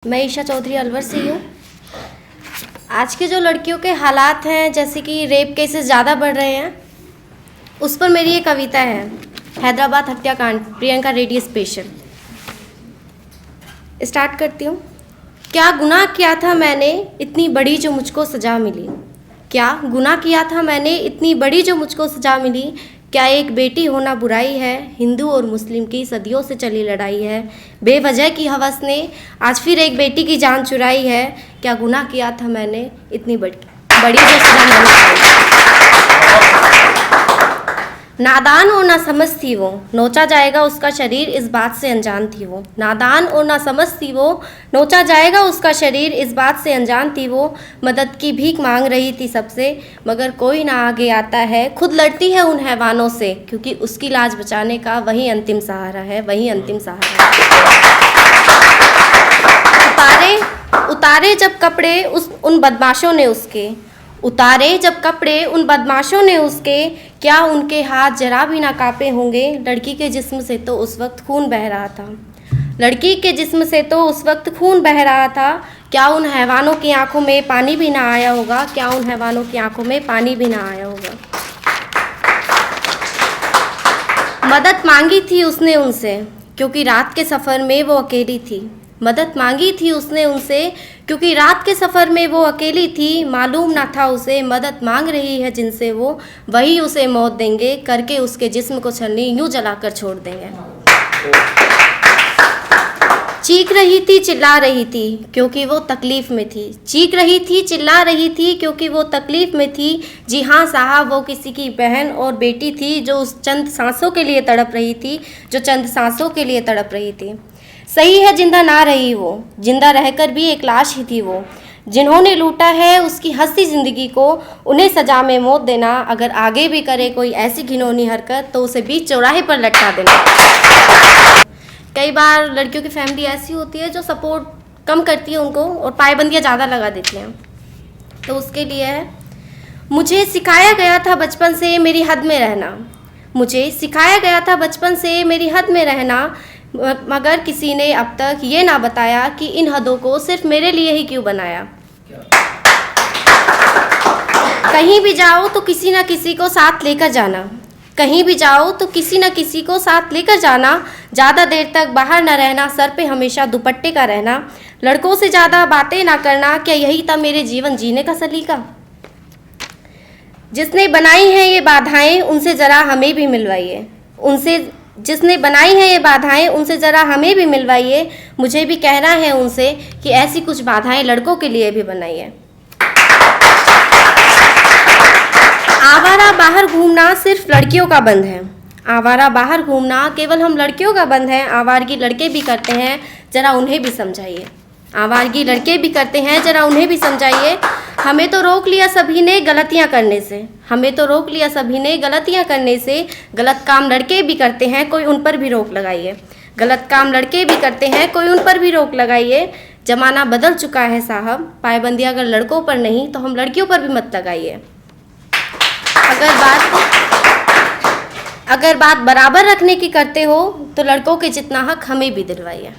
मैं ईशा चौधरी अलवर से हूँ। आज के जो लड़कियों के हालात हैं, जैसे कि रेप केसेस ज़्यादा बढ़ रहे हैं, उस पर मेरी एक कविता है, हैदराबाद हत्याकांड, प्रियंका रेड्डी स्पेशल। स्टार्ट करती हूँ। क्या गुनाह किया था मैंने, इतनी बड़ी जो मुझको सज़ा मिली। क्या गुनाह किया था मैंने, इतनी बड़ी जो मुझको सज़ा मिली। क्या एक बेटी होना बुराई है, हिंदू और मुस्लिम की सदियों से चली लड़ाई है। बेवजह की हवस ने आज फिर एक बेटी की जान चुराई है। क्या गुनाह किया था मैंने, इतनी बड़ी जो सज़ा मैंने पाई। नादान और ना समझ थी वो, नोचा जाएगा उसका शरीर, इस बात से अनजान थी वो। नादान और ना समझ थी वो, नोचा जाएगा उसका शरीर, इस बात से अनजान थी वो। मदद की भीख मांग रही थी सबसे, मगर कोई ना आगे आता है। खुद लड़ती है उन हैवानों से, क्योंकि उसकी लाज बचाने का वही अंतिम सहारा है, वही अंतिम सहारा है। उतारे जब कपड़े उन बदमाशों ने उसके, उतारे जब कपड़े उन बदमाशों ने उसके। क्या उनके हाथ जरा भी ना कांपे होंगे, लड़की के जिस्म से तो उस वक्त खून बह रहा था। लड़की के जिस्म से तो उस वक्त खून बह रहा था। क्या उन हैवानों की आंखों में पानी भी ना आया होगा, क्या उन हैवानों की आंखों में पानी भी ना आया होगा। मदद मांगी थी उसने उनसे, क्योंकि रात के सफ़र में वो अकेली थी। मदद मांगी थी उसने उनसे, क्योंकि रात के सफ़र में वो अकेली थी। मालूम ना था उसे मदद मांग रही है जिनसे वो, वही उसे मौत देंगे, करके उसके जिस्म को छलनी यूं जलाकर छोड़ देंगे। चीख रही थी चिल्ला रही थी, क्योंकि वो तकलीफ़ में थी। चीख रही थी चिल्ला रही थी, क्योंकि वो तकलीफ़ में थी। जी हाँ साहब, वो किसी की बहन और बेटी थी, जो उस चंद सांसों के लिए तड़प रही थी, जो चंद सांसों के लिए तड़प रही थी। सही है जिंदा ना रही वो, जिंदा रहकर भी एक लाश ही थी वो। जिन्होंने लूटा है उसकी हंसी ज़िंदगी को, उन्हें सज़ा में मौत देना। अगर आगे भी करे कोई ऐसी घिनौनी हरकत, तो उसे बीच चौराहे पर लटका देना। कई बार लड़कियों की फैमिली ऐसी होती है जो सपोर्ट कम करती है उनको, और पाबंदियाँ ज़्यादा लगा देती हैं। तो उसके लिए है, मुझे सिखाया गया था बचपन से मेरी हद में रहना। मुझे सिखाया गया था बचपन से मेरी हद में रहना, मगर किसी ने अब तक ये ना बताया कि इन हदों को सिर्फ मेरे लिए ही क्यों बनाया। कहीं भी जाओ तो किसी ना किसी को साथ लेकर जाना। कहीं भी जाओ तो किसी न किसी को साथ लेकर जाना। ज़्यादा देर तक बाहर ना रहना, सर पे हमेशा दुपट्टे का रहना। लड़कों से ज़्यादा बातें ना करना, क्या यही था मेरे जीवन जीने का सलीका। जिसने बनाई हैं ये बाधाएं, उनसे ज़रा हमें भी मिलवाइए। जिसने बनाई हैं ये बाधाएं, उनसे ज़रा हमें भी मिलवाइए। मुझे भी कहना है उनसे कि ऐसी कुछ बाधाएं लड़कों के लिए भी बनाइए। आवारा बाहर घूमना सिर्फ लड़कियों का बंद है। आवारा बाहर घूमना केवल हम लड़कियों का बंद है। आवारगी लड़के भी करते हैं, ज़रा उन्हें भी समझाइए। आवारगी लड़के भी करते हैं, ज़रा उन्हें भी समझाइए। हमें तो रोक लिया सभी ने गलतियां करने से। हमें तो रोक लिया सभी ने गलतियां करने से। गलत काम लड़के भी करते हैं, कोई उन पर भी रोक लगाइए। गलत काम लड़के भी करते हैं, कोई उन पर भी रोक लगाइए। ज़माना बदल चुका है साहब, पाबंदियां अगर लड़कों पर नहीं तो हम लड़कियों पर भी मत लगाइए। अगर बात बराबर रखने की करते हो, तो लड़कों के जितना हक हमें भी दिलवाइए।